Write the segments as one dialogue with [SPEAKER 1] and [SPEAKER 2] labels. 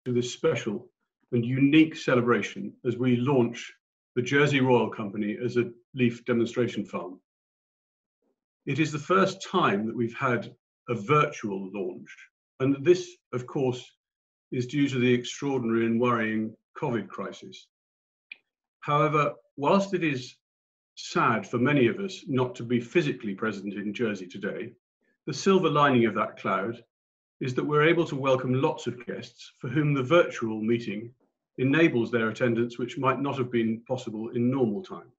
[SPEAKER 1] to this special and unique celebration as we launch the Jersey Royal Company as a leaf demonstration farm. It is the first time that we've had a virtual launch, and this, of course, is due to the extraordinary and worrying COVID crisis. However, whilst it is sad for many of us not to be physically present in Jersey today, the silver lining of that cloud is that we're able to welcome lots of guests for whom the virtual meeting enables their attendance, which might not have been possible in normal times.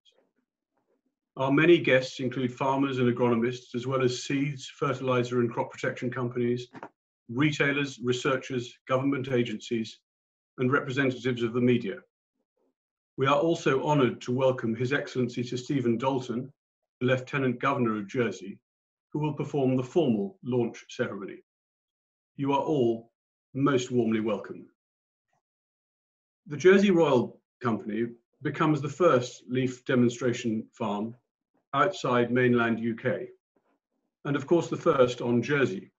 [SPEAKER 1] Our many guests include farmers and agronomists, as well as seeds, fertilizer and crop protection companies, retailers, researchers, government agencies, and representatives of the media. We are also honoured to welcome His Excellency Sir Stephen Dalton, the Lieutenant Governor of Jersey, who will perform the formal launch ceremony. You are all most warmly welcome. The Jersey Royal Company becomes the first leaf demonstration farm outside mainland UK, and of course the first on Jersey,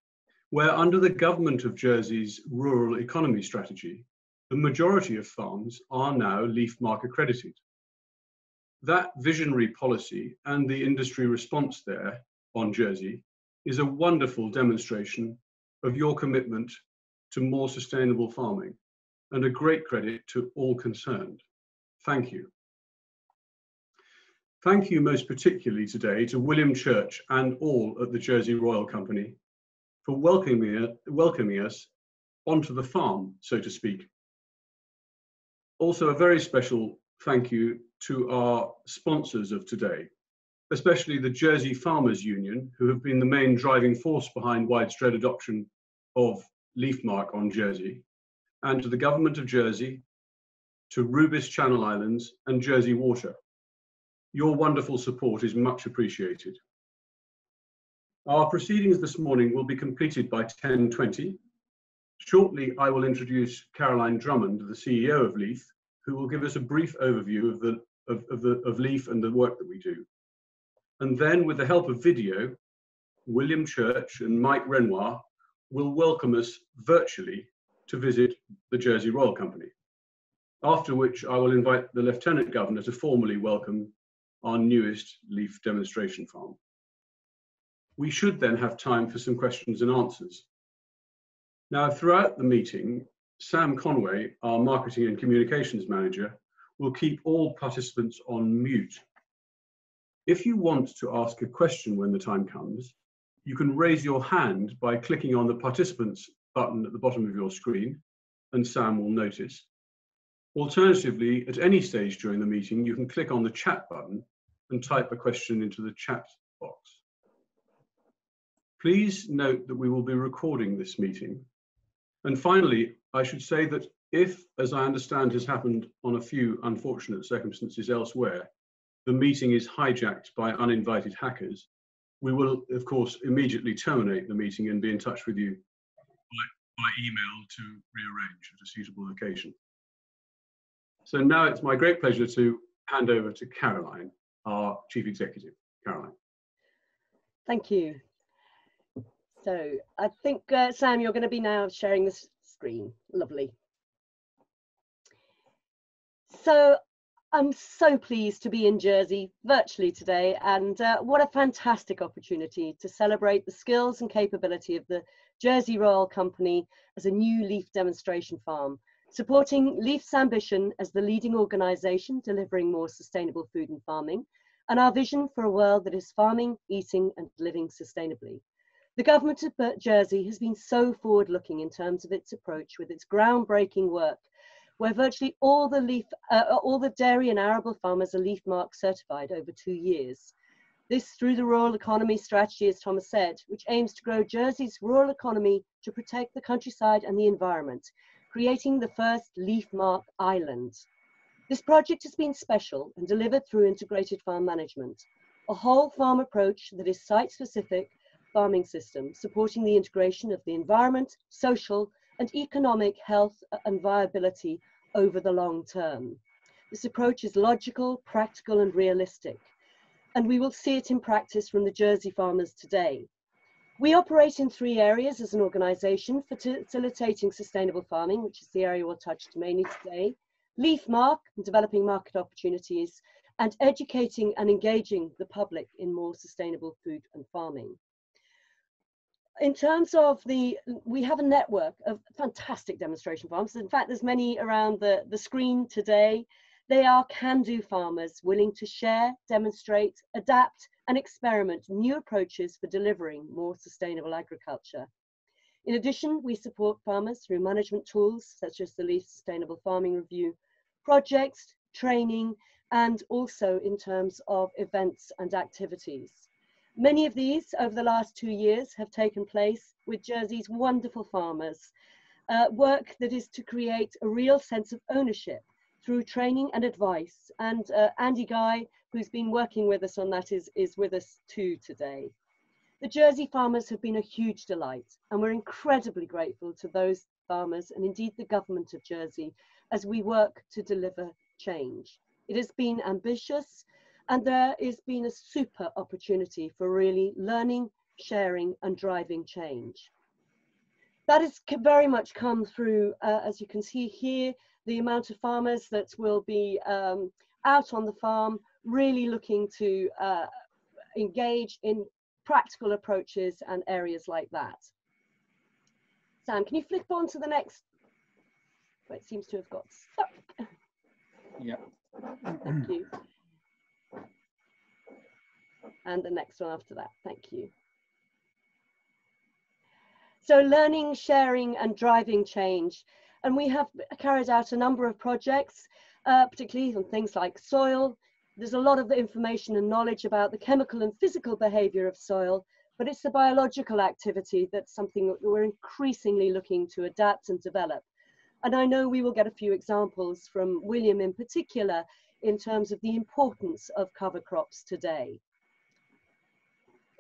[SPEAKER 1] where under the government of Jersey's rural economy strategy, the majority of farms are now LEAF Marque accredited. That visionary policy and the industry response there on Jersey is a wonderful demonstration of your commitment to more sustainable farming, and a great credit to all concerned. Thank you. Thank you most particularly today to William Church and all at the Jersey Royal Company for welcoming us onto the farm, so to speak. Also, a very special thank you to our sponsors of today, especially the Jersey Farmers Union, who have been the main driving force behind widespread adoption of Leaf Marque on Jersey, and to the Government of Jersey, to Rubis Channel Islands and Jersey Water. Your wonderful support is much appreciated. Our proceedings this morning will be completed by 10:20. Shortly, I will introduce Caroline Drummond, the CEO of Leaf, who will give us a brief overview of Leaf and the work that we do. And then, with the help of video, William Church and Mike Renoir will welcome us virtually to visit the Jersey Royal Company. After which, I will invite the Lieutenant Governor to formally welcome our newest Leaf demonstration farm. We should then have time for some questions and answers. Now, throughout the meeting, Sam Conway, our Marketing and Communications Manager, will keep all participants on mute. If you want to ask a question when the time comes, you can raise your hand by clicking on the Participants button at the bottom of your screen, and Sam will notice. Alternatively, at any stage during the meeting, you can click on the chat button and type a question into the chat box. Please note that we will be recording this meeting. And finally, I should say that if, as I understand has happened on a few unfortunate circumstances elsewhere, the meeting is hijacked by uninvited hackers, we will, of course, immediately terminate the meeting and be in touch with you by email to rearrange at a suitable occasion. So now it's my great pleasure to hand over to Caroline, our Chief Executive. Caroline.
[SPEAKER 2] Thank you. So I think, Sam, you're going to be now sharing the screen. Lovely. So I'm so pleased to be in Jersey virtually today, and what a fantastic opportunity to celebrate the skills and capability of the Jersey Royal Company as a new leaf demonstration farm, supporting Leaf's ambition as the leading organisation delivering more sustainable food and farming, and our vision for a world that is farming, eating and living sustainably. The government of Jersey has been so forward-looking in terms of its approach with its groundbreaking work, where virtually all the dairy and arable farmers are Leaf Marque certified over 2 years. This through the rural economy strategy, as Thomas said, which aims to grow Jersey's rural economy to protect the countryside and the environment, creating the first Leaf Marque island. This project has been special and delivered through integrated farm management, a whole farm approach that is site-specific farming system, supporting the integration of the environment, social and economic health and viability over the long term. This approach is logical, practical and realistic, and we will see it in practice from the Jersey farmers today. We operate in 3 areas as an organisation: facilitating sustainable farming, which is the area we'll touch mainly today, leaf marque, and developing market opportunities, and educating and engaging the public in more sustainable food and farming. In terms of we have a network of fantastic demonstration farms. In fact, there's many around the screen today. They are can-do farmers willing to share, demonstrate, adapt, and experiment new approaches for delivering more sustainable agriculture. In addition, we support farmers through management tools such as the Leaf Sustainable Farming Review projects, training, and also in terms of events and activities. Many of these over the last 2 years have taken place with Jersey's wonderful farmers, work that is to create a real sense of ownership through training and advice. And Andy Guy, who's been working with us on that, is with us too today. The Jersey farmers have been a huge delight, and we're incredibly grateful to those farmers and indeed the government of Jersey as we work to deliver change. It has been ambitious, and there has been a super opportunity for really learning, sharing, and driving change. That has very much come through, as you can see here, the amount of farmers that will be out on the farm, really looking to engage in practical approaches and areas like that. Sam, can you flip on to the next? Oh, it seems to have got stuck.
[SPEAKER 3] Yeah.
[SPEAKER 2] Thank you. And the next one after that. Thank you. So learning, sharing, and driving change. And we have carried out a number of projects, particularly on things like soil. There's a lot of information and knowledge about the chemical and physical behavior of soil, but it's the biological activity that's something that we're increasingly looking to adapt and develop. And I know we will get a few examples from William in particular in terms of the importance of cover crops today.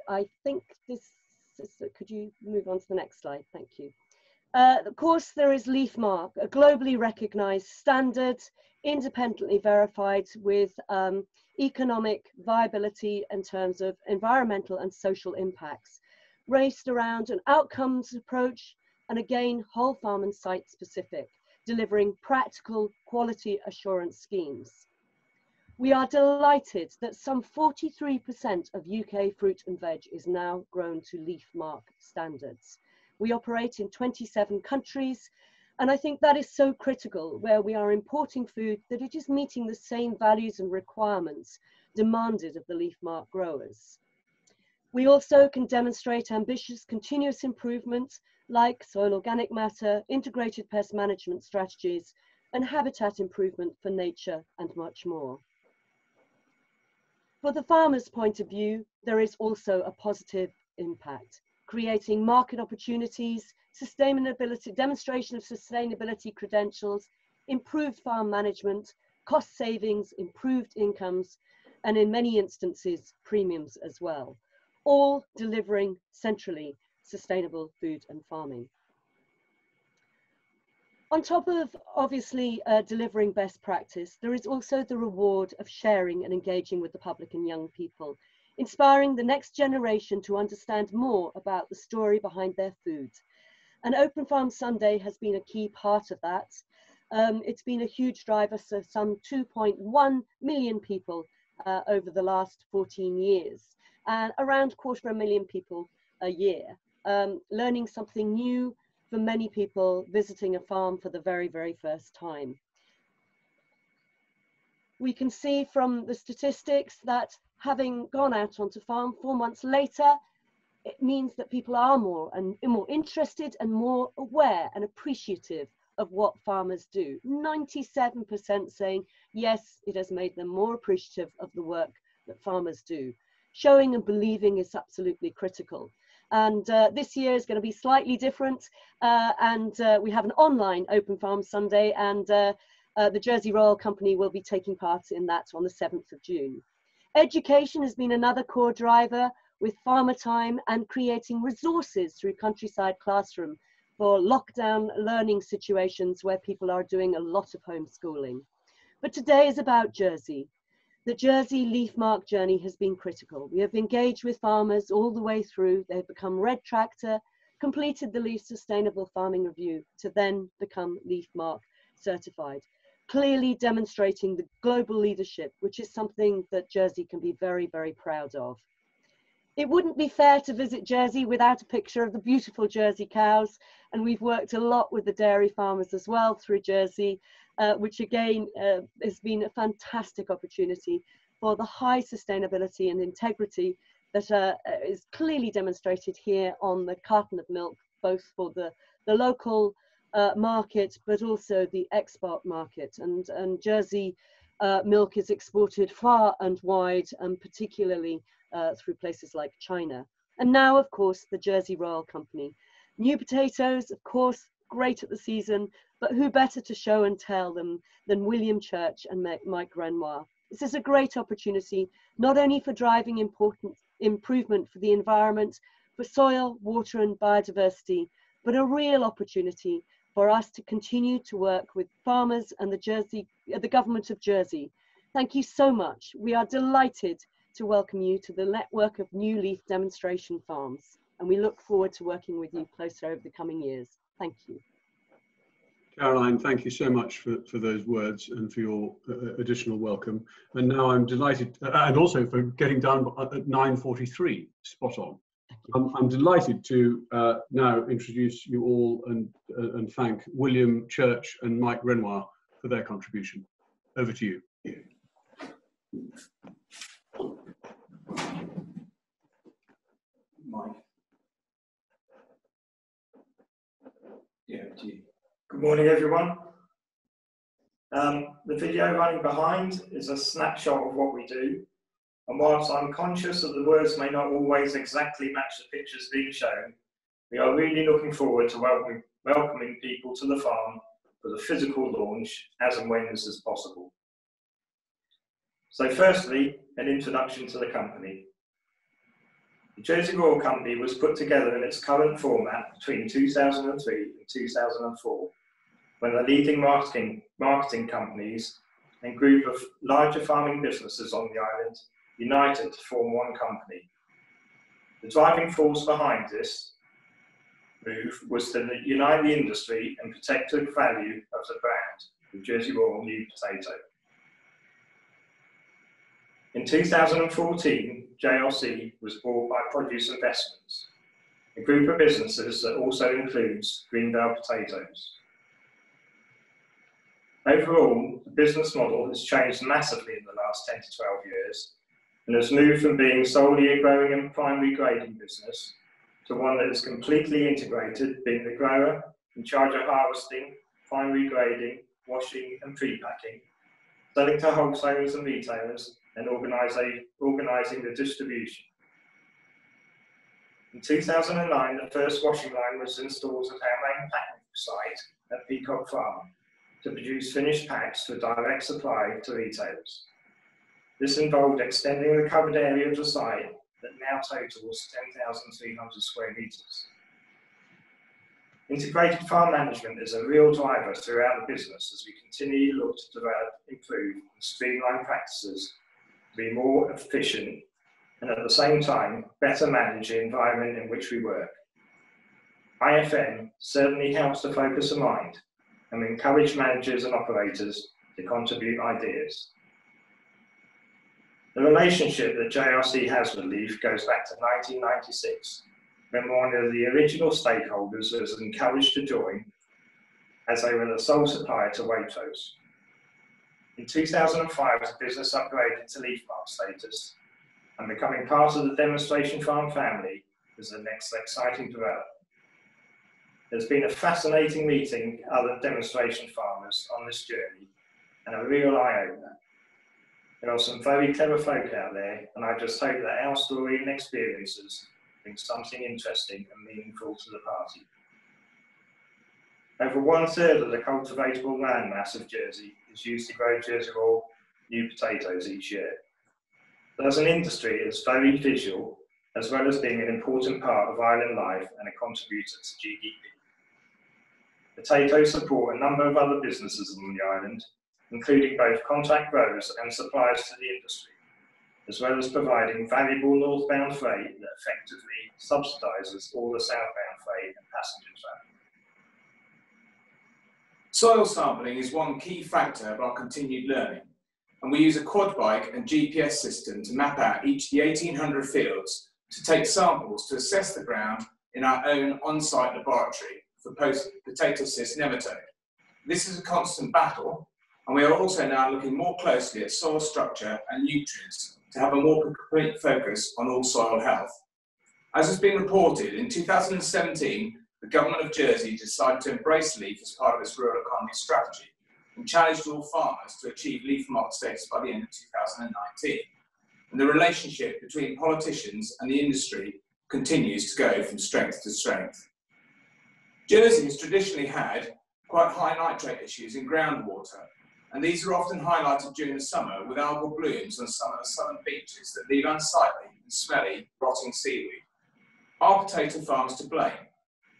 [SPEAKER 2] I think this is, could you move on to the next slide? Thank you. Of course, there is Leaf Marque, a globally recognized standard, independently verified with economic viability in terms of environmental and social impacts, based around an outcomes approach, and again, whole farm and site specific, delivering practical quality assurance schemes. We are delighted that some 43% of UK fruit and veg is now grown to Leaf Marque standards. We operate in 27 countries, and I think that is so critical, where we are importing food, that it is meeting the same values and requirements demanded of the Leaf Marque growers. We also can demonstrate ambitious continuous improvement like soil organic matter, integrated pest management strategies, and habitat improvement for nature, and much more. For the farmer's point of view, there is also a positive impact, creating market opportunities, sustainability, demonstration of sustainability credentials, improved farm management, cost savings, improved incomes, and in many instances, premiums as well, all delivering centrally sustainable food and farming. On top of obviously delivering best practice, there is also the reward of sharing and engaging with the public and young people, inspiring the next generation to understand more about the story behind their food. And Open Farm Sunday has been a key part of that. It's been a huge driver, so some 2.1 million people over the last 14 years, and around 250,000 people a year, learning something new for many people visiting a farm for the very, very first time. We can see from the statistics that having gone out onto farm 4 months later, it means that people are more interested and more aware and appreciative of what farmers do. 97% saying, yes, it has made them more appreciative of the work that farmers do. Showing and believing is absolutely critical. And this year is going to be slightly different. We have an online Open Farm Sunday, and the Jersey Royal Company will be taking part in that on the 7th of June. Education has been another core driver, with farmer time and creating resources through Countryside Classroom for lockdown learning situations where people are doing a lot of homeschooling. But today is about Jersey. The Jersey leaf marque journey has been critical. We have engaged with farmers all the way through. They've become red tractor, completed the Leaf Sustainable Farming Review to then become leaf marque certified, clearly demonstrating the global leadership, which is something that Jersey can be very, very proud of. It wouldn't be fair to visit Jersey without a picture of the beautiful Jersey cows, and we've worked a lot with the dairy farmers as well through Jersey, which again has been a fantastic opportunity for the high sustainability and integrity that is clearly demonstrated here on the carton of milk, both for the local market, but also the export market. And Jersey milk is exported far and wide, and particularly through places like China. And now, of course, the Jersey Royal Company. New potatoes, of course, great at the season, but who better to show and tell them than William Church and Mike Renoir. This is a great opportunity, not only for driving important improvement for the environment, for soil, water and biodiversity, but a real opportunity for us to continue to work with farmers and the government of Jersey. Thank you so much. We are delighted to welcome you to the network of new leaf demonstration farms, and we look forward to working with you closer over the coming years. Thank you.
[SPEAKER 1] Caroline, thank you so much for those words and for your additional welcome. And now I'm delighted, and also for getting done at 9:43, spot on. I'm delighted to now introduce you all and thank William Church and Mike Renoir for their contribution. Over to you.
[SPEAKER 3] Mike. Yeah, to you. Good morning, everyone. The video running behind is a snapshot of what we do. And whilst I'm conscious that the words may not always exactly match the pictures being shown, we are really looking forward to welcoming people to the farm for the physical launch as and when this is possible. So firstly, an introduction to the company. The Jersey Royal Company was put together in its current format between 2003 and 2004, when the leading marketing companies and group of larger farming businesses on the island united to form one company. The driving force behind this move was to unite the industry and protect the value of the brand, the Jersey Royal New Potato. In 2014, JRC was bought by Produce Investments, a group of businesses that also includes Greenbelt Potatoes. Overall, the business model has changed massively in the last 10 to 12 years and has moved from being solely a growing and primary grading business to one that is completely integrated, being the grower, in charge of harvesting, primary grading, washing and pre-packing, selling to wholesalers and retailers, and organising the distribution. In 2009, the first washing line was installed at our main packing site at Peacock Farm to produce finished packs for direct supply to retailers. This involved extending the covered area of the site that now totals 10,300 square metres. Integrated farm management is a real driver throughout the business as we continue to look to develop, improve and streamline practices to be more efficient and at the same time better manage the environment in which we work. IFM certainly helps to focus the mind and encourage managers and operators to contribute ideas. The relationship that JRC has with Leaf goes back to 1996, when one of the original stakeholders was encouraged to join as they were the sole supplier to Waitrose. In 2005, the business upgraded to leaf marque status, and becoming part of the demonstration farm family was the next exciting development. There's been a fascinating meeting other demonstration farmers on this journey, and a real eye-opener. There are some very clever folk out there, and I just hope that our story and experiences bring something interesting and meaningful to the party. Over 1/3 of the cultivatable landmass of Jersey is used to grow Jersey Royal new potatoes each year. But as an industry, it's very visual, as well as being an important part of island life and a contributor to GDP. Potatoes support a number of other businesses on the island, including both contract growers and suppliers to the industry, as well as providing valuable northbound freight that effectively subsidises all the southbound freight and passenger traffic.
[SPEAKER 4] Soil sampling is one key factor of our continued learning, and we use a quad bike and GPS system to map out each of the 1,800 fields to take samples to assess the ground in our own on-site laboratory for potato cyst nematode. This is a constant battle, and we are also now looking more closely at soil structure and nutrients to have a more complete focus on all soil health. As has been reported, in 2017, the Government of Jersey decided to embrace leaf as part of its rural economy strategy and challenged all farmers to achieve leaf marque status by the end of 2019. And the relationship between politicians and the industry continues to go from strength to strength. Jersey has traditionally had quite high nitrate issues in groundwater, and these are often highlighted during the summer with algal blooms on some of the southern beaches that leave unsightly and smelly, rotting seaweed. Are potato farms to blame?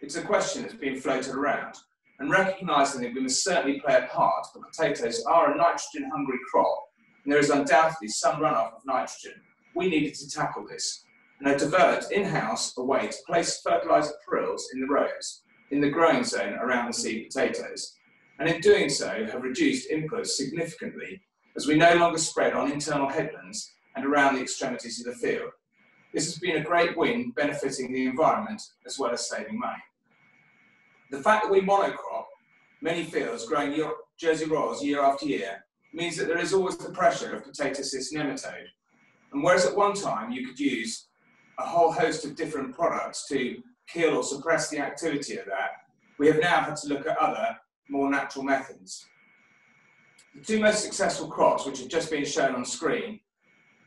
[SPEAKER 4] It's a question that's been floated around, and recognising that we must certainly play a part, but potatoes are a nitrogen-hungry crop, and there is undoubtedly some runoff of nitrogen. We needed to tackle this, and have developed in-house a way to place fertiliser prills in the rows, in the growing zone around the seed potatoes, and in doing so have reduced inputs significantly, as we no longer spread on internal headlands and around the extremities of the field. This has been a great win, benefiting the environment as well as saving money. The fact that we monocrop many fields growing Jersey Royals year after year means that there is always the pressure of potato cyst nematode. And whereas at one time you could use a whole host of different products to kill or suppress the activity of that, we have now had to look at other, more natural methods. The two most successful crops, which have just been shown on screen,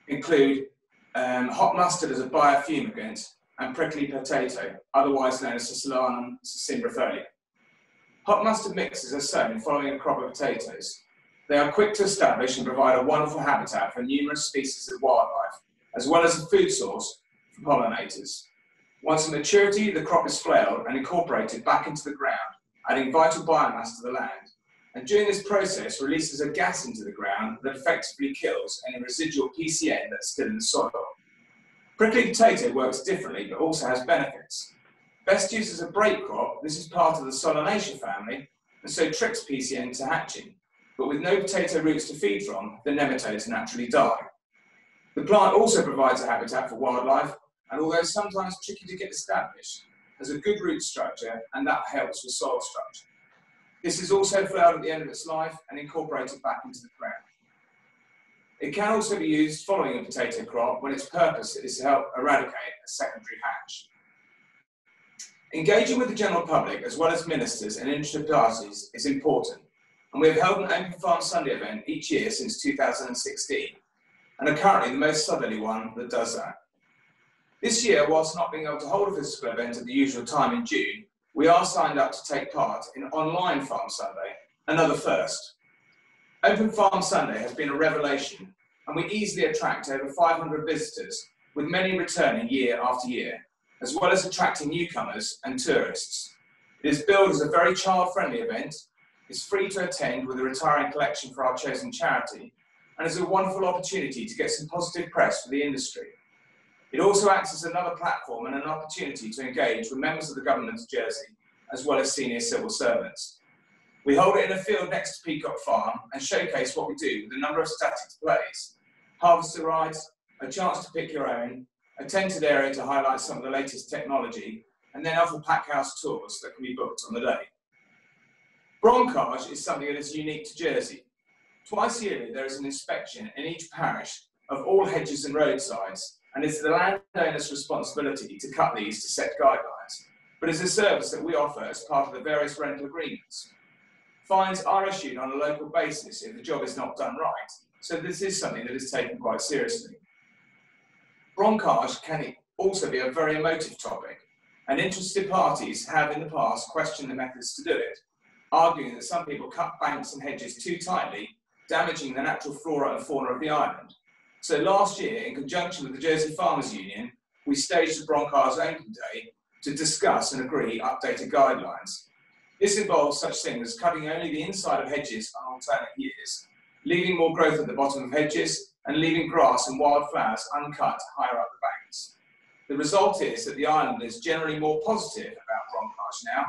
[SPEAKER 4] include hot mustard as a biofumigant and prickly potato, otherwise known as Solanum cymbrifolia. Hot mustard mixes are sown following a crop of potatoes. They are quick to establish and provide a wonderful habitat for numerous species of wildlife, as well as a food source for pollinators. Once at maturity, the crop is flailed and incorporated back into the ground, adding vital biomass to the land. And during this process, releases a gas into the ground that effectively kills any residual PCN that's still in the soil. Prickly potato works differently, but also has benefits. Best used as a break crop, this is part of the Solanaceae family, and so tricks PCN to hatching. But with no potato roots to feed from, the nematodes naturally die. The plant also provides a habitat for wildlife, and although sometimes tricky to get established, has a good root structure, and that helps with soil structure. This is also flailed at the end of its life and incorporated back into the ground. It can also be used following a potato crop when its purpose is to help eradicate a secondary hatch. Engaging with the general public as well as ministers and interested parties is important, and we have held an Open Farm Sunday event each year since 2016, and are currently the most southerly one that does that. This year, whilst not being able to hold a physical event at the usual time in June, we are signed up to take part in Online Farm Sunday, another first. Open Farm Sunday has been a revelation, and we easily attract over 500 visitors, with many returning year after year, as well as attracting newcomers and tourists. It is billed as a very child-friendly event, is free to attend with a retiring collection for our chosen charity, and is a wonderful opportunity to get some positive press for the industry. It also acts as another platform and an opportunity to engage with members of the Government of Jersey, as well as senior civil servants. We hold it in a field next to Peacock Farm and showcase what we do with a number of static displays, harvester rides, a chance to pick your own, a tented area to highlight some of the latest technology, and then other packhouse tours that can be booked on the day. Broncage is something that is unique to Jersey. Twice yearly there is an inspection in each parish of all hedges and roadsides, and it's the landowner's responsibility to cut these to set guidelines, but it's a service that we offer as part of the various rental agreements. Fines are issued on a local basis if the job is not done right, so this is something that is taken quite seriously. Broncage can also be a very emotive topic, and interested parties have in the past questioned the methods to do it, arguing that some people cut banks and hedges too tightly, damaging the natural flora and fauna of the island. So last year, in conjunction with the Jersey Farmers Union, we staged a Broncage Open Day to discuss and agree updated guidelines. This involves such things as cutting only the inside of hedges on alternate years, leaving more growth at the bottom of hedges and leaving grass and wildflowers uncut higher up the banks. The result is that the island is generally more positive about bronchage now.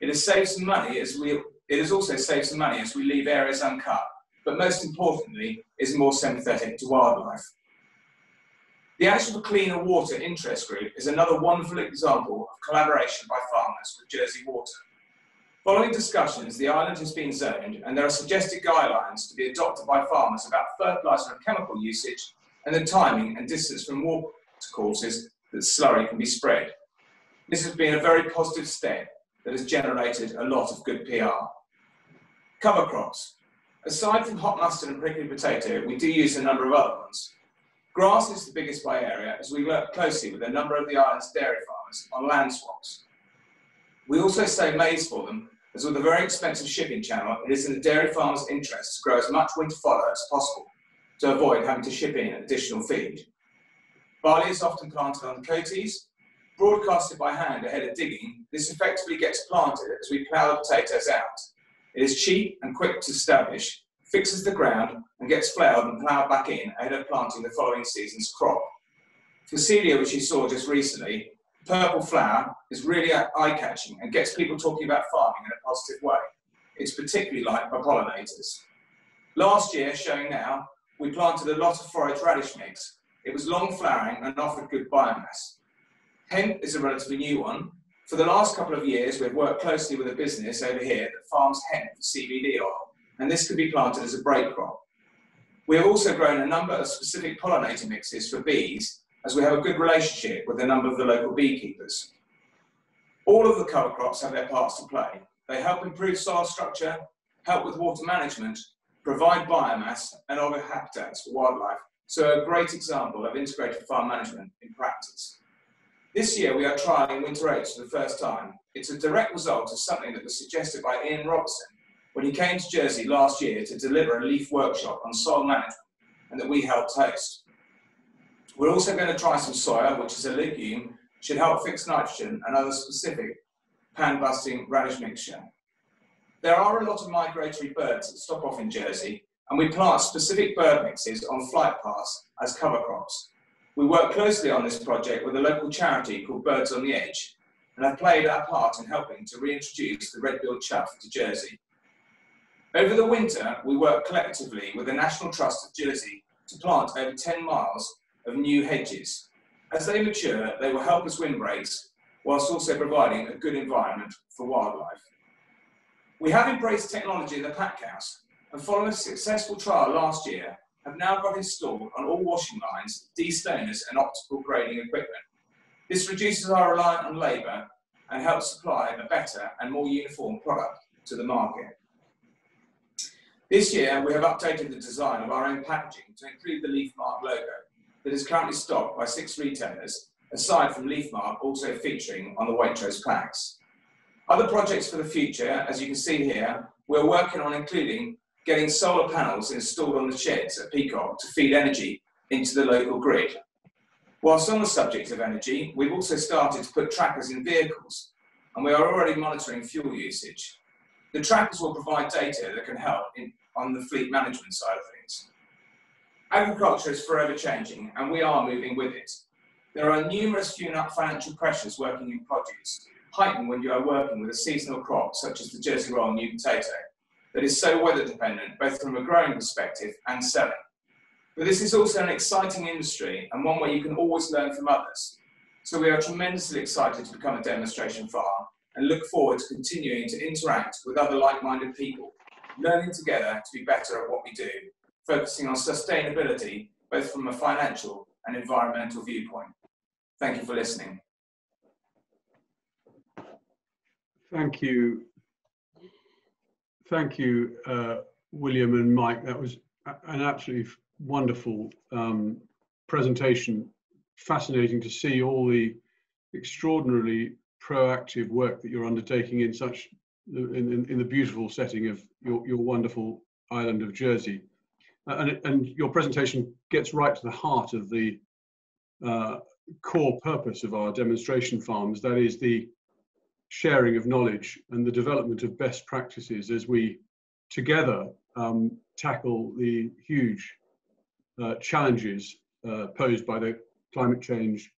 [SPEAKER 4] It has saved some money it has also saved some money as we leave areas uncut, but most importantly, is more sympathetic to wildlife. The Action for Cleaner Water interest group is another wonderful example of collaboration by farmers with Jersey Water. Following discussions, the island has been zoned and there are suggested guidelines to be adopted by farmers about fertiliser and chemical usage and the timing and distance from water courses that slurry can be spread. This has been a very positive step that has generated a lot of good PR. Cover crops. Aside from hot mustard and prickly potato, we do use a number of other ones. Grass is the biggest by area as we work closely with a number of the island's dairy farmers on land swaps. We also sow maize for them, as with a very expensive shipping channel, it is in the dairy farmers' interest to grow as much winter fodder as possible to avoid having to ship in additional feed. Barley is often planted on coatees. Broadcasted by hand ahead of digging, this effectively gets planted as we plough the potatoes out. It is cheap and quick to establish, fixes the ground and gets flailed and ploughed back in ahead of planting the following season's crop. For celia, which you saw just recently, purple flower is really eye-catching and gets people talking about farming in a positive way. It's particularly liked by pollinators. Last year, showing now, we planted a lot of forage radish mix. It was long flowering and offered good biomass. Hemp is a relatively new one. For the last couple of years, we've worked closely with a business over here that farms hemp for CBD oil, and this can be planted as a break crop. We have also grown a number of specific pollinator mixes for bees, as we have a good relationship with a number of the local beekeepers. All of the cover crops have their parts to play. They help improve soil structure, help with water management, provide biomass and other habitats for wildlife, so a great example of integrated farm management in practice. This year we are trialling winter oats for the first time. It's a direct result of something that was suggested by Ian Robertson when he came to Jersey last year to deliver a leaf workshop on soil management and that we helped host. We're also going to try some soya, which is a legume, should help fix nitrogen and other specific pan-busting radish mixture. There are a lot of migratory birds that stop off in Jersey, and we plant specific bird mixes on flight paths as cover crops. We work closely on this project with a local charity called Birds on the Edge, and have played our part in helping to reintroduce the red-billed chough to Jersey. Over the winter, we work collectively with the National Trust of Jersey to plant over 10 miles of new hedges. As they mature, they will help us windbreaks, whilst also providing a good environment for wildlife. We have embraced technology in the pack house, and following a successful trial last year, have now got installed on all washing lines, destoners and optical grading equipment. This reduces our reliance on labour and helps supply a better and more uniform product to the market. This year, we have updated the design of our own packaging to include the Leaf Marque logo that is currently stocked by 6 retailers, aside from Leaf Marque also featuring on the Waitrose packs. Other projects for the future, as you can see here, we're working on including getting solar panels installed on the sheds at Peacock to feed energy into the local grid. Whilst on the subject of energy, we've also started to put trackers in vehicles, and we are already monitoring fuel usage. The trackers will provide data that can help on the fleet management side of things. Agriculture is forever changing, and we are moving with it. There are numerous financial pressures working in produce, heightened when you are working with a seasonal crop such as the Jersey Royal new potato, that is so weather dependent, both from a growing perspective and selling. But this is also an exciting industry and one where you can always learn from others. So we are tremendously excited to become a demonstration farm and look forward to continuing to interact with other like-minded people, learning together to be better at what we do, focusing on sustainability, both from a financial and environmental viewpoint. Thank you for listening.
[SPEAKER 1] Thank you. Thank you, William and Mike. That was an absolutely wonderful presentation. Fascinating to see all the extraordinarily proactive work that you're undertaking in such in the beautiful setting of your wonderful island of Jersey. And your presentation gets right to the heart of the core purpose of our demonstration farms, that is the sharing of knowledge and the development of best practices as we together tackle the huge challenges posed by the climate change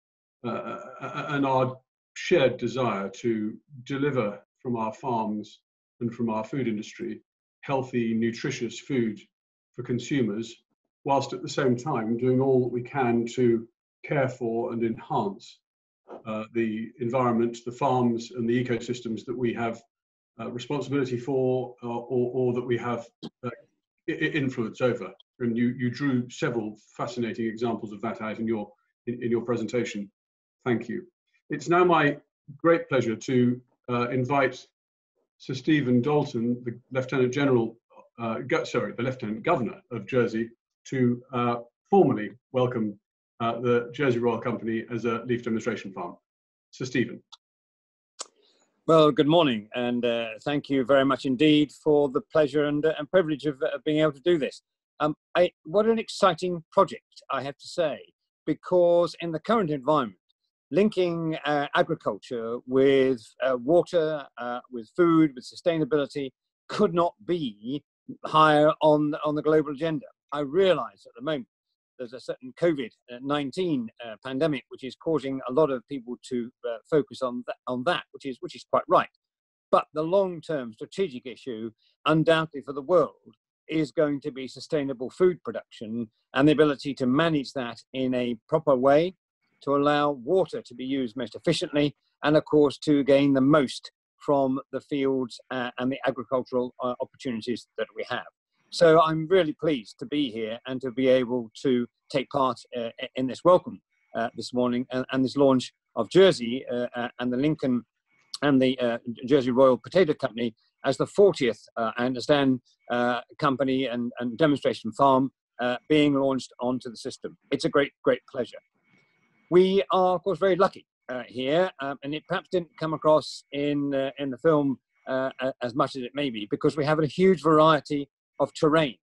[SPEAKER 1] and our shared desire to deliver from our farms and from our food industry healthy, nutritious food for consumers, whilst at the same time doing all that we can to care for and enhance the environment, the farms and the ecosystems that we have responsibility for or that we have influence over. And you drew several fascinating examples of that out in your presentation. Thank you. It's now my great pleasure to invite Sir Stephen Dalton, the Lieutenant General, the Lieutenant Governor of Jersey, to formally welcome the Jersey Royal Company as a leaf demonstration farm. Sir Stephen.
[SPEAKER 5] Well, good morning, and thank you very much indeed for the pleasure and privilege of being able to do this. What an exciting project, I have to say, because in the current environment, linking agriculture with water, with food, with sustainability could not be higher on the global agenda. I realise at the moment there's a certain COVID-19 pandemic which is causing a lot of people to focus on that, which is quite right. But the long-term strategic issue, undoubtedly for the world, is going to be sustainable food production and the ability to manage that in a proper way, to allow water to be used most efficiently, and of course to gain the most from the fields and the agricultural opportunities that we have. So I'm really pleased to be here and to be able to take part in this welcome this morning and this launch of Jersey and the Lincoln and the Jersey Royal Potato Company as the 40th, I understand, company and demonstration farm being launched onto the system. It's a great pleasure. We are, of course, very lucky here, and it perhaps didn't come across in the film as much as it may be, because we have a huge variety of terrain.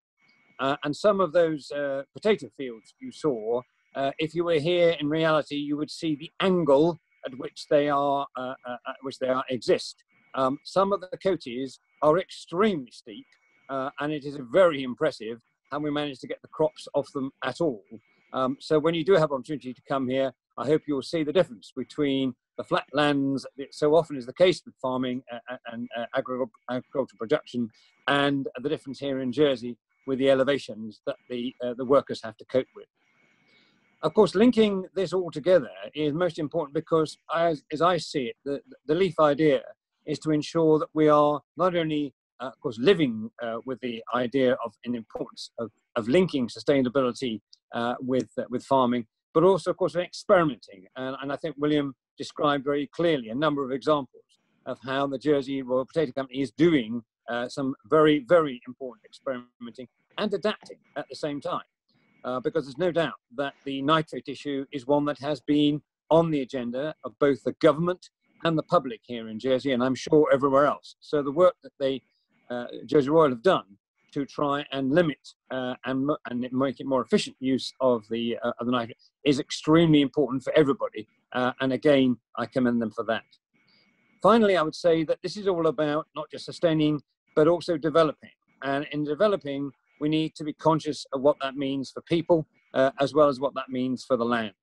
[SPEAKER 5] And some of those potato fields you saw, if you were here in reality, you would see the angle at which they exist. Some of the coatis are extremely steep, and it is very impressive how we managed to get the crops off them at all. So when you do have opportunity to come here, I hope you'll see the difference between the flat lands, that so often is the case with farming and agricultural production, and the difference here in Jersey with the elevations that the workers have to cope with. Of course, linking this all together is most important because, as I see it, the LEAF idea is to ensure that we are not only, of course, living with the idea of an importance of linking sustainability with farming, but also, of course, experimenting. And I think William described very clearly a number of examples of how the Jersey Royal Potato Company is doing some very, very important experimenting and adapting at the same time. Because there's no doubt that the nitrate issue is one that has been on the agenda of both the government and the public here in Jersey, and I'm sure everywhere else. So the work that they, Jersey Royal, have done to try and limit and make it more efficient use of the nitrate is extremely important for everybody. And again, I commend them for that. Finally, I would say that this is all about not just sustaining, but also developing. And in developing, we need to be conscious of what that means for people, as well as what that means for the land.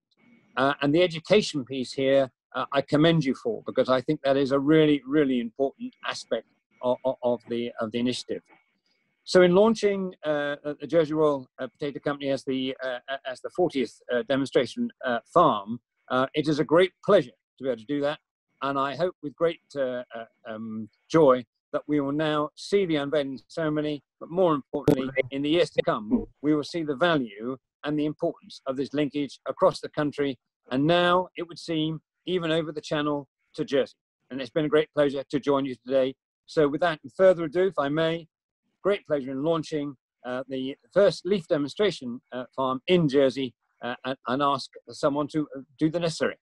[SPEAKER 5] And the education piece here, I commend you for, because I think that is a really, really important aspect of the initiative. So in launching the Jersey Royal Potato Company as the 40th demonstration farm, it is a great pleasure to be able to do that. And I hope with great joy that we will now see the unveiling ceremony, but more importantly, in the years to come, we will see the value and the importance of this linkage across the country, and now, it would seem, even over the channel to Jersey. And it's been a great pleasure to join you today. So without further ado, if I may, great pleasure in launching the first leaf demonstration farm in Jersey, and ask someone to do the necessary.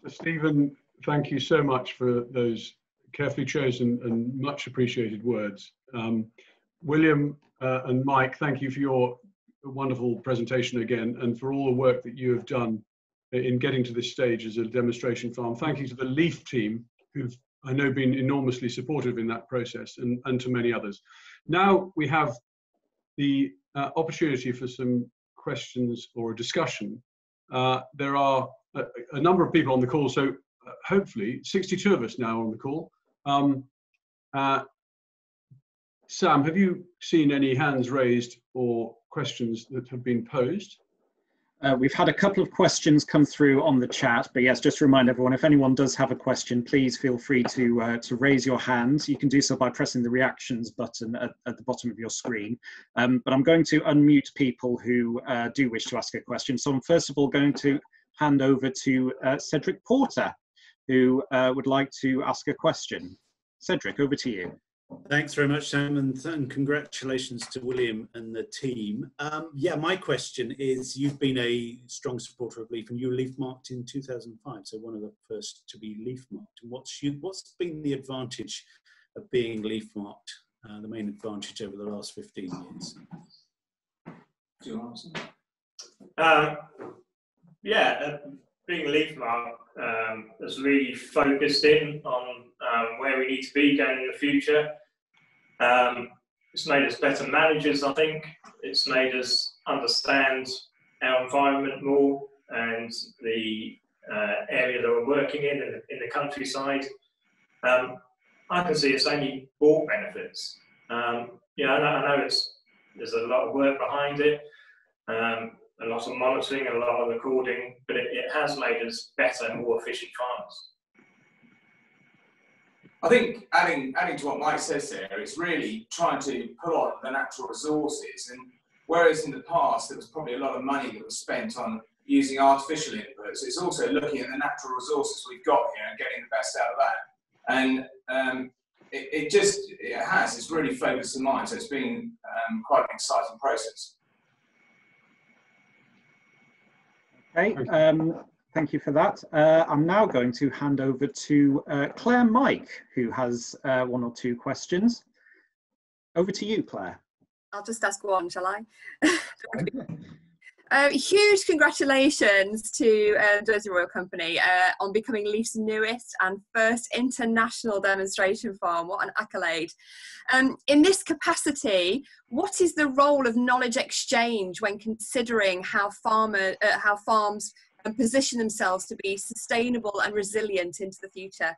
[SPEAKER 1] Stephen, thank you so much for those carefully chosen and much appreciated words. William and Mike, thank you for your wonderful presentation again, and for all the work that you have done in getting to this stage as a demonstration farm. Thank you to the LEAF team, who've, I know, been enormously supportive in that process, and to many others. Now we have the opportunity for some questions or a discussion. There are a number of people on the call, so hopefully 62 of us now on the call. Sam, have you seen any hands raised or questions that have been posed?
[SPEAKER 6] We've had a couple of questions come through on the chat, but yes, just to remind everyone, if anyone does have a question, please feel free to raise your hand. You can do so by pressing the reactions button at the bottom of your screen. But I'm going to unmute people who do wish to ask a question. So I'm first of all going to hand over to Cedric Porter, who would like to ask a question. Cedric, over to you.
[SPEAKER 7] Thanks very much, Sam, and congratulations to William and the team. Yeah, my question is, you've been a strong supporter of LEAF, and you were LEAF marked in 2005, so one of the first to be LEAF marked. And what's been the advantage of being LEAF marked, the main advantage over the last 15 years?
[SPEAKER 4] Do you answer?
[SPEAKER 3] Yeah, being LEAF marked has really focused in on where we need to be going in the future. It's made us better managers, I think. It's made us understand our environment more and the area that we're working in the countryside. I can see it's only brought benefits. You know, I know there's a lot of work behind it, a lot of monitoring, a lot of recording, but it has made us better and more efficient farmers.
[SPEAKER 4] I think adding to what Mike says there, it's really trying to pull on the natural resources, and whereas in the past there was probably a lot of money that was spent on using artificial inputs, it's also looking at the natural resources we've got here and getting the best out of that. And it's really focused in mind, so it's been quite an exciting process.
[SPEAKER 6] Okay, thank you for that. I'm now going to hand over to Claire Mike, who has one or two questions. Over to you, Claire.
[SPEAKER 8] I'll just ask one, shall I? Huge congratulations to Jersey Royal Company on becoming LEAF's newest and first international demonstration farm. What an accolade. In this capacity, what is the role of knowledge exchange when considering how farms position themselves to be sustainable and resilient into the future?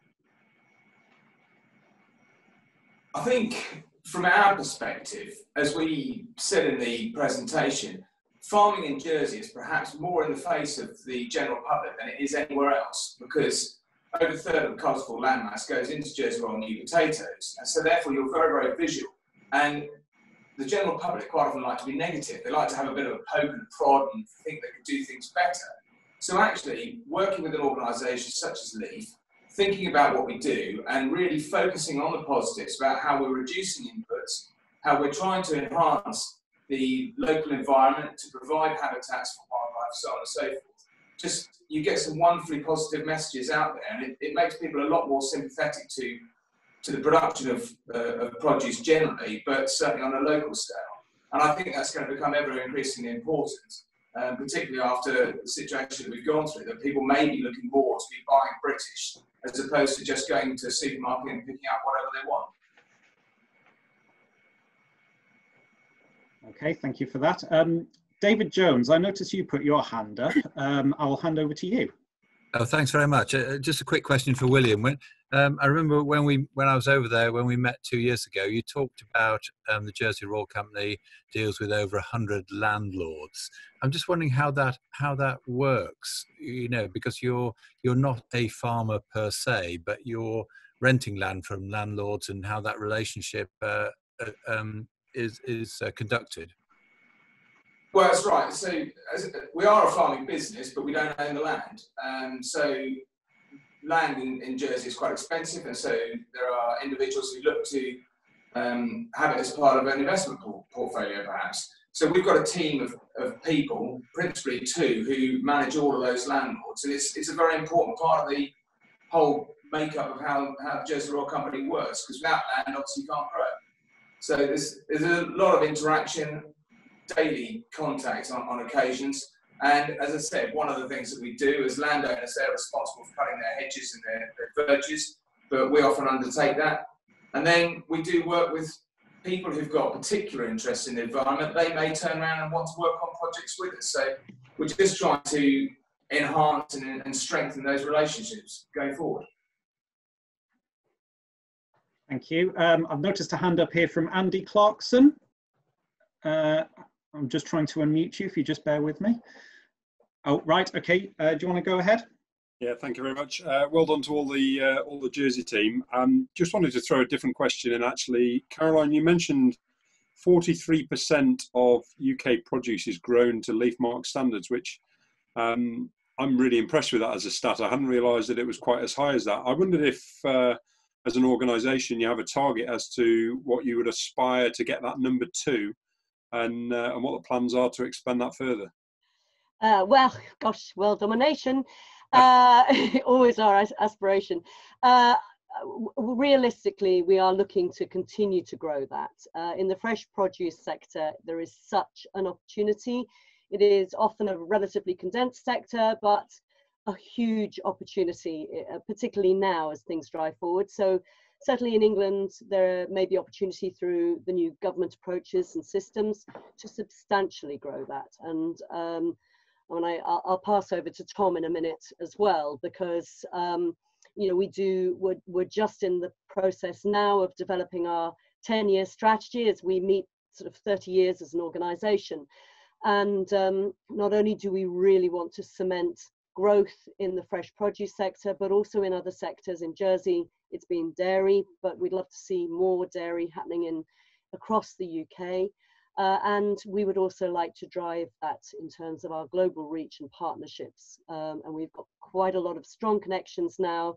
[SPEAKER 4] I think from our perspective, as we said in the presentation, farming in Jersey is perhaps more in the face of the general public than it is anywhere else, because over a third of the cultivable landmass goes into Jersey Royal new potatoes, and so therefore you're very, very visual. And the general public quite often like to be negative. They like to have a bit of a poke and prod and think they could do things better. So actually, working with an organisation such as LEAF, thinking about what we do and really focusing on the positives about how we're reducing inputs, how we're trying to enhance the local environment to provide habitats for wildlife, so on and so forth. Just, you get some wonderfully positive messages out there, and it makes people a lot more sympathetic to the production of produce generally, but certainly on a local scale. And I think that's going to become ever increasingly important, particularly after the situation that we've gone through, that people may be looking more to be buying British as opposed to just going to a supermarket and picking out whatever they want.
[SPEAKER 6] Okay, thank you for that. David Jones, I noticed you put your hand up. I'll hand over to you.
[SPEAKER 9] Oh, thanks very much. Just a quick question for William. I remember when I was over there, when we met 2 years ago, you talked about the Jersey Royal Company deals with over 100 landlords. I'm just wondering how that works, you know, because you're not a farmer per se, but you're renting land from landlords, and how that relationship is conducted.
[SPEAKER 4] Well, that's right. So we are a farming business, but we don't own the land. So land in Jersey is quite expensive, and so there are individuals who look to have it as part of an investment portfolio, perhaps. So we've got a team of people, principally two, who manage all of those landlords, and it's a very important part of the whole makeup of how the Jersey Royal Company works, because without land, obviously, you can't grow. So there's a lot of interaction, daily contacts on occasions. And as I said, one of the things that we do as landowners, they're responsible for cutting their hedges and their verges, but we often undertake that. And then we do work with people who've got particular interests in the environment. They may turn around and want to work on projects with us. So we're just trying to enhance and strengthen those relationships going forward.
[SPEAKER 6] Thank you. I've noticed a hand up here from Andy Clarkson. I'm just trying to unmute you, if you just bear with me. Oh, right, okay. Do you want to go ahead?
[SPEAKER 10] Yeah, thank you very much. Well done to all the Jersey team. Just wanted to throw a different question in, actually. Caroline, you mentioned 43% of UK produce is grown to leaf mark standards, which I'm really impressed with that as a stat. I hadn't realised that it was quite as high as that. I wondered if, as an organisation, you have a target as to what you would aspire to get that number to, and what the plans are to expand that further.
[SPEAKER 2] Well, gosh, world domination, always our aspiration. Realistically, we are looking to continue to grow that. In the fresh produce sector, there is such an opportunity. It is often a relatively condensed sector, but a huge opportunity, particularly now as things drive forward. So certainly in England, there may be opportunity through the new government approaches and systems to substantially grow that. And I'll pass over to Tom in a minute as well, because you know, we're just in the process now of developing our 10-year strategy as we meet sort of 30 years as an organisation. And not only do we really want to cement growth in the fresh produce sector, but also in other sectors. In Jersey, it's been dairy, but we'd love to see more dairy happening across the UK. And we would also like to drive that in terms of our global reach and partnerships. And we've got quite a lot of strong connections now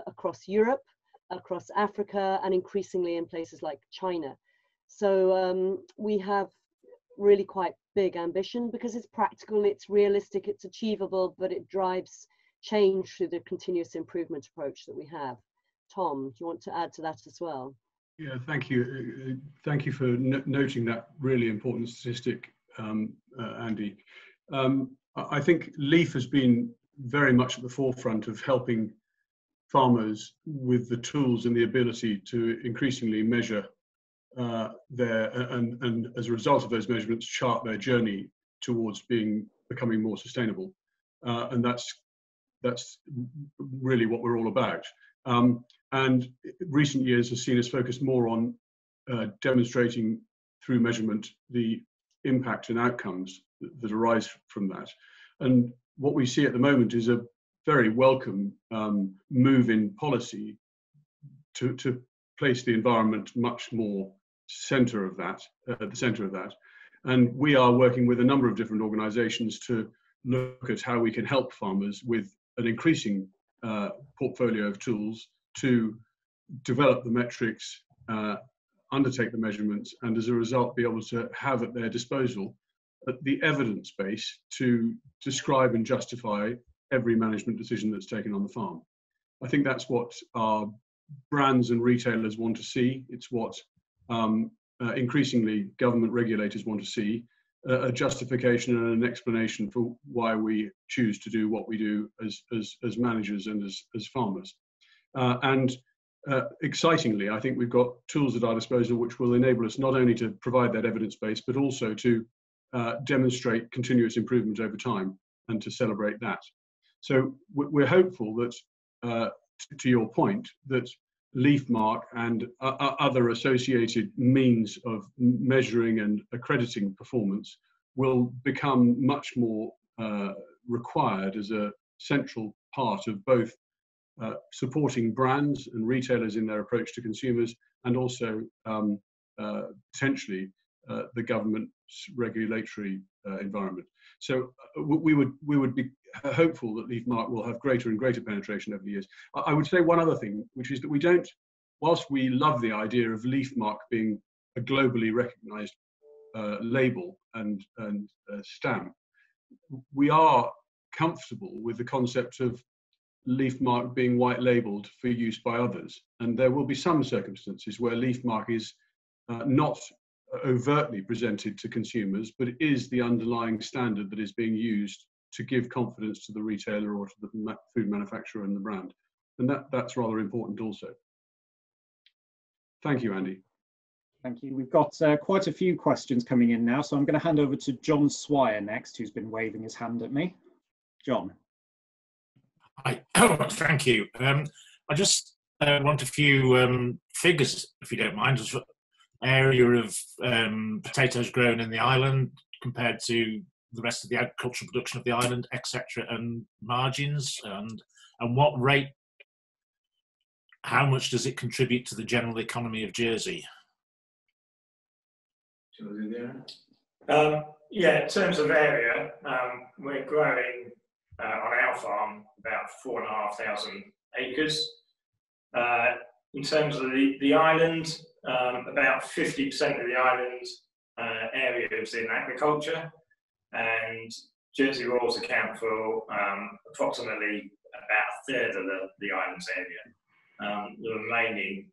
[SPEAKER 2] across Europe, across Africa, and increasingly in places like China. So we have really quite big ambition because it's practical, it's realistic, it's achievable, but it drives change through the continuous improvement approach that we have. Tom, do you want to add to that as well?
[SPEAKER 1] Yeah, thank you. Thank you for noting that really important statistic, Andy. I think LEAF has been very much at the forefront of helping farmers with the tools and the ability to increasingly measure and as a result of those measurements, chart their journey towards becoming more sustainable. And that's really what we're all about. And recent years has seen us focus more on demonstrating through measurement the impact and outcomes that arise from that. And what we see at the moment is a very welcome move in policy to place the environment much more at the center of that. And we are working with a number of different organizations to look at how we can help farmers with an increasing portfolio of tools to develop the metrics, undertake the measurements, and as a result be able to have at their disposal the evidence base to describe and justify every management decision that's taken on the farm. I think that's what our brands and retailers want to see. It's what increasingly government regulators want to see, a justification and an explanation for why we choose to do what we do as managers and as farmers. Excitingly, I think we've got tools at our disposal which will enable us not only to provide that evidence base, but also to demonstrate continuous improvement over time and to celebrate that. So we're hopeful that, to your point, that LEAF Marque and other associated means of measuring and accrediting performance will become much more required as a central part of both supporting brands and retailers in their approach to consumers, and also potentially the government's regulatory environment. So we would be hopeful that LEAF Marque will have greater and greater penetration over the years. I would say one other thing, which is that we don't, whilst we love the idea of LEAF Marque being a globally recognized label and stamp, we are comfortable with the concept of Leaf Marque being white labelled for use by others. And there will be some circumstances where Leaf Marque is not overtly presented to consumers, but it is the underlying standard that is being used to give confidence to the retailer or to the food manufacturer and the brand. And that's rather important also. Thank you, Andy.
[SPEAKER 6] Thank you. We've got quite a few questions coming in now, so I'm going to hand over to John Swire next, who's been waving his hand at me. John.
[SPEAKER 11] Hi. Thank you. I just want a few figures, if you don't mind. Just area of potatoes grown in the island compared to the rest of the agricultural production of the island, etc., and margins, and what rate, how much does it contribute to the general economy of Jersey?
[SPEAKER 3] Yeah, in terms of area, we're growing on our farm about 4,500 acres. In terms of the island, about 50% of the island area is in agriculture, and Jersey Royals account for approximately about a third of the island's area. The remaining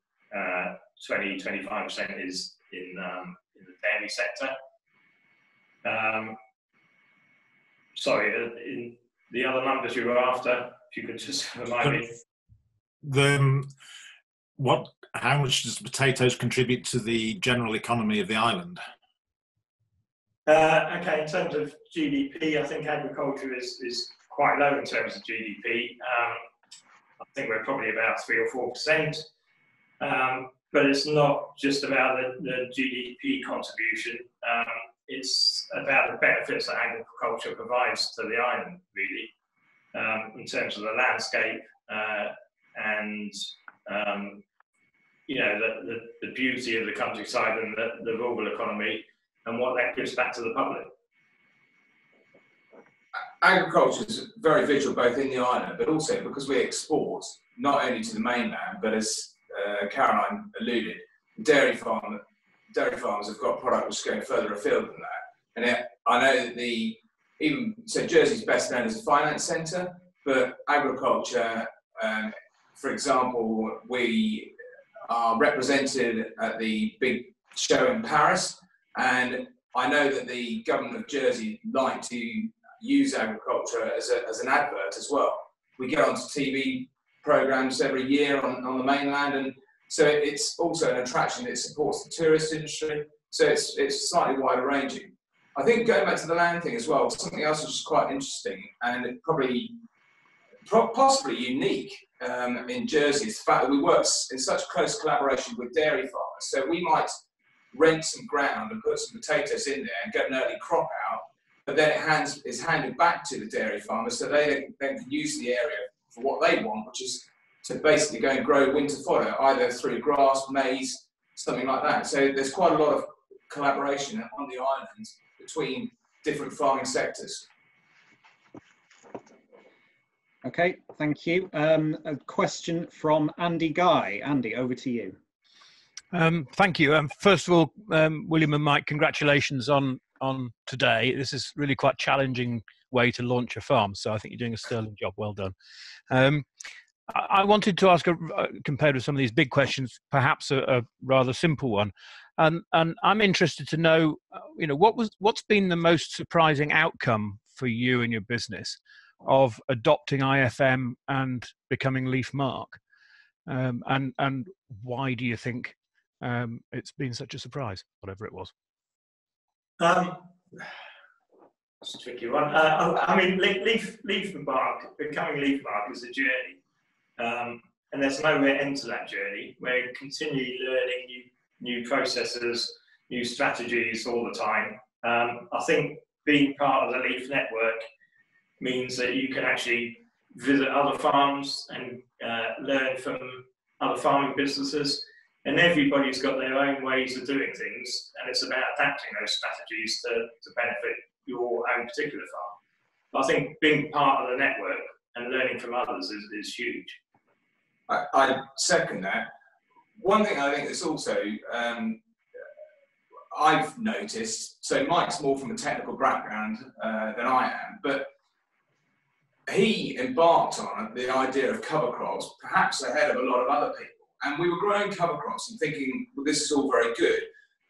[SPEAKER 3] 20–25% is in the dairy sector. Sorry, in the other numbers you were after, if you could just remind me.
[SPEAKER 11] How much does potatoes contribute to the general economy of the island?
[SPEAKER 3] Okay, in terms of GDP, I think agriculture is quite low in terms of GDP. I think we're probably about 3 or 4%. But it's not just about the GDP contribution. It's about the benefits that agriculture provides to the island, really, in terms of the landscape and you know, the beauty of the countryside and the rural economy, and what that gives back to the public.
[SPEAKER 4] Agriculture is very vital both in the island, but also because we export not only to the mainland, but as Caroline alluded, dairy farmers have got product which is going further afield than that. And I know that Jersey's best known as a finance centre, but agriculture, for example, we are represented at the big show in Paris, and I know that the government of Jersey like to use agriculture as an advert as well. We get onto TV programs every year on the mainland, and so it's also an attraction that supports the tourist industry, so it's slightly wider ranging. I think going back to the land thing as well, something else which is quite interesting and possibly unique in Jersey is the fact that we work in such close collaboration with dairy farmers. So we might rent some ground and put some potatoes in there and get an early crop out, but then it's handed back to the dairy farmers so they then can use the area for what they want, which is to basically go and grow winter fodder, either through grass, maize, something like that. So there's quite a lot of collaboration on the island between different farming sectors.
[SPEAKER 6] Okay, thank you. A question from Andy Guy. Andy, over to you.
[SPEAKER 12] Thank you. First of all, William and Mike, congratulations on today. This is really quite a challenging way to launch a farm, so I think you're doing a sterling job. Well done. I wanted to ask, compared with some of these big questions, perhaps a rather simple one. And I'm interested to know, what's been the most surprising outcome for you and your business of adopting IFM and becoming Leaf Marque, and why do you think it's been such a surprise, whatever it was?
[SPEAKER 3] It's a tricky one. I mean, Leaf Marque, becoming Leaf Marque is a journey, and there's no end to that journey. We're continually learning new processes, new strategies all the time. I think being part of the Leaf network means that you can actually visit other farms and learn from other farming businesses, and everybody's got their own ways of doing things, and it's about adapting those strategies to benefit your own particular farm. I think being part of the network and learning from others is huge.
[SPEAKER 4] I second that. One thing I think that's also I've noticed, so Mike's more from a technical background than I am, but he embarked on the idea of cover crops, perhaps ahead of a lot of other people. And we were growing cover crops and thinking, well, this is all very good.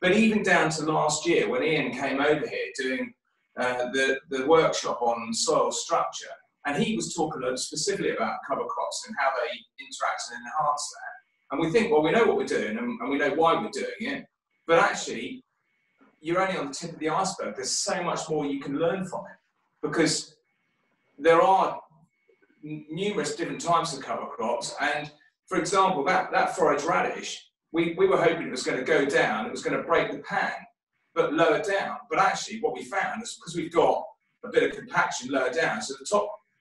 [SPEAKER 4] But even down to last year, when Ian came over here doing the workshop on soil structure, and he was talking specifically about cover crops and how they interact and enhance that. And we think, well, we know what we're doing and we know why we're doing it. But actually, you're only on the tip of the iceberg. There's so much more you can learn from it, because there are numerous different types of cover crops. And for example, that forage radish, we were hoping it was going to go down, it was going to break the pan, but lower down. But actually what we found is, because we've got a bit of compaction lower down, so the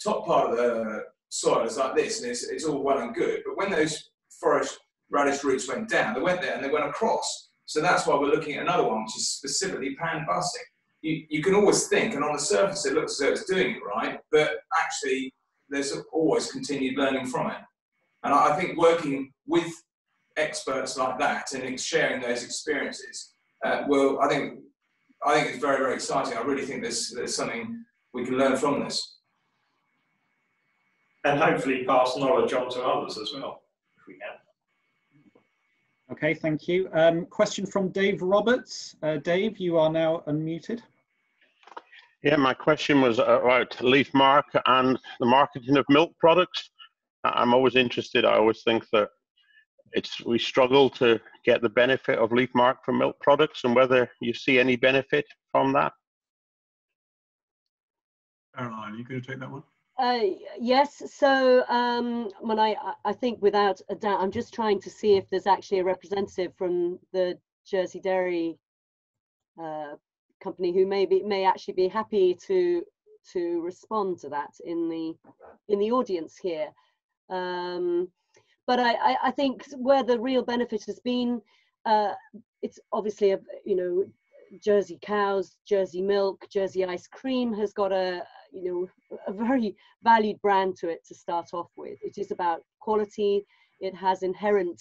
[SPEAKER 4] top part of the soil is like this, and it's all well and good. But when those forage radish roots went down, they went there and they went across. So that's why we're looking at another one, which is specifically pan busting. You can always think, and on the surface it looks as though it's doing it right, but actually there's always continued learning from it. And I think working with experts like that and sharing those experiences, I think it's very, very exciting. I really think there's something we can learn from this.
[SPEAKER 3] And hopefully pass knowledge on to others as well, if we can.
[SPEAKER 6] Okay, thank you. Question from Dave Roberts. Dave, you are now unmuted.
[SPEAKER 13] Yeah, my question was about Leaf Marque and the marketing of milk products. I'm always interested. I always think that we struggle to get the benefit of Leaf Marque from milk products, and whether you see any benefit from that.
[SPEAKER 1] Caroline, are you going to take that one?
[SPEAKER 2] Yes, so I think without a doubt, I'm just trying to see if there's actually a representative from the Jersey Dairy company who may actually be happy to respond to that in the audience here. But I think where the real benefit has been, it's obviously Jersey cows, Jersey milk, Jersey ice cream has got a very valued brand to it to start off with. It is about quality. It has inherent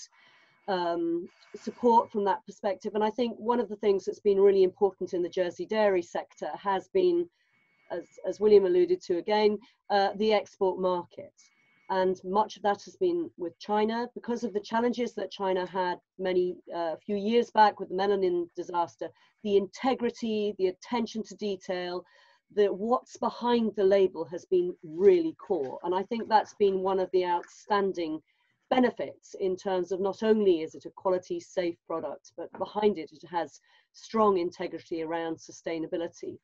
[SPEAKER 2] support from that perspective. And I think one of the things that's been really important in the Jersey dairy sector has been, as William alluded to again, the export market. And much of that has been with China because of the challenges that China had few years back with the melanin disaster. The integrity, the attention to detail, what's behind the label has been really core. And I think that's been one of the outstanding benefits in terms of not only is it a quality, safe product, but behind it, it has strong integrity around sustainability.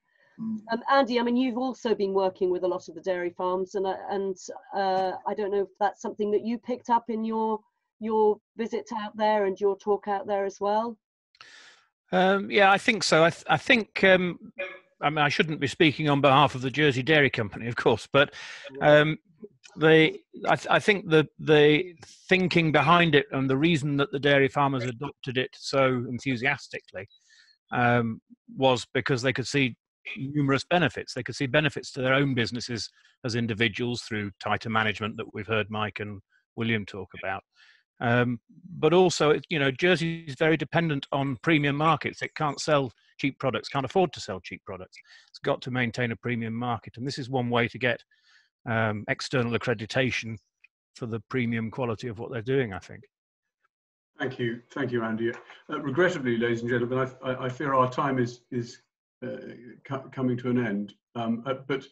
[SPEAKER 2] Andy, I mean, you've also been working with a lot of the dairy farms, and I don't know if that's something that you picked up in your visit out there and your talk out there as well.
[SPEAKER 12] Yeah, I think so. I think I mean, I shouldn't be speaking on behalf of the Jersey Dairy Company, of course, but I think the thinking behind it and the reason that the dairy farmers adopted it so enthusiastically was because they could see numerous benefits. They could see benefits to their own businesses as individuals through tighter management that we've heard Mike and William talk about. But also, Jersey is very dependent on premium markets. It can't sell cheap products, can't afford to sell cheap products. It's got to maintain a premium market. And this is one way to get external accreditation for the premium quality of what they're doing, I think.
[SPEAKER 1] Thank you, Andy. Regrettably, ladies and gentlemen, I fear our time is coming to an end. But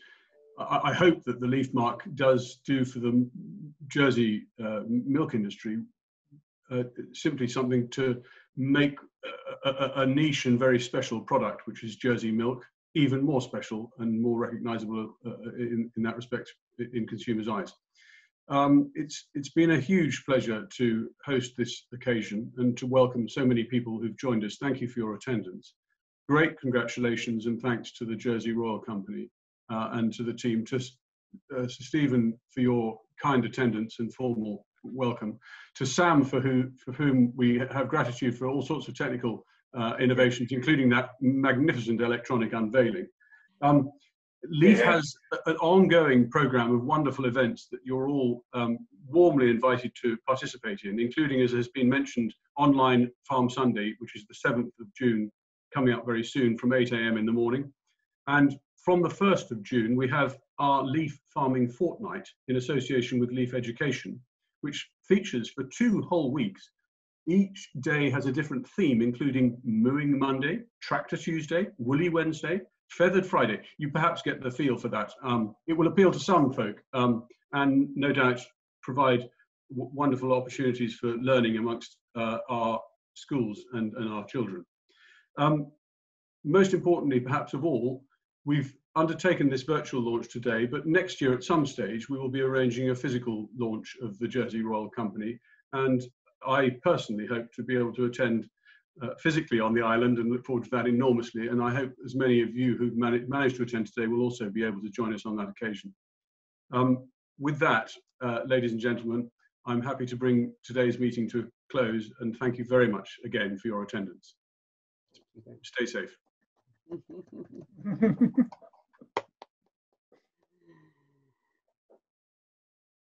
[SPEAKER 1] I hope that the Leaf Marque does do for the Jersey milk industry simply something to make a niche and very special product, which is Jersey milk, even more special and more recognizable in that respect in consumers' eyes. It's been a huge pleasure to host this occasion and to welcome so many people who've joined us. Thank you for your attendance. Great congratulations and thanks to the Jersey Royal Company and to the team, to Stephen for your kind attendance and formal welcome, to Sam for whom we have gratitude for all sorts of technical innovations, including that magnificent electronic unveiling. Leaf has an ongoing program of wonderful events that you're all warmly invited to participate in, including, as has been mentioned, Online Farm Sunday, which is the 7th of June, coming up very soon from 8 AM in the morning. And from the 1st of June, we have our Leaf Farming Fortnight in association with Leaf Education, which features for 2 whole weeks. Each day has a different theme, including Mowing Monday, Tractor Tuesday, Woolly Wednesday, Feathered Friday. You perhaps get the feel for that. It will appeal to some folk and no doubt provide wonderful opportunities for learning amongst our schools and our children. Most importantly, perhaps of all, we've undertaken this virtual launch today, but next year at some stage we will be arranging a physical launch of the Jersey Royal Company, and I personally hope to be able to attend physically on the island and look forward to that enormously, and I hope as many of you who've managed to attend today will also be able to join us on that occasion. With that, ladies and gentlemen, I'm happy to bring today's meeting to a close, and thank you very much again for your attendance. Stay safe.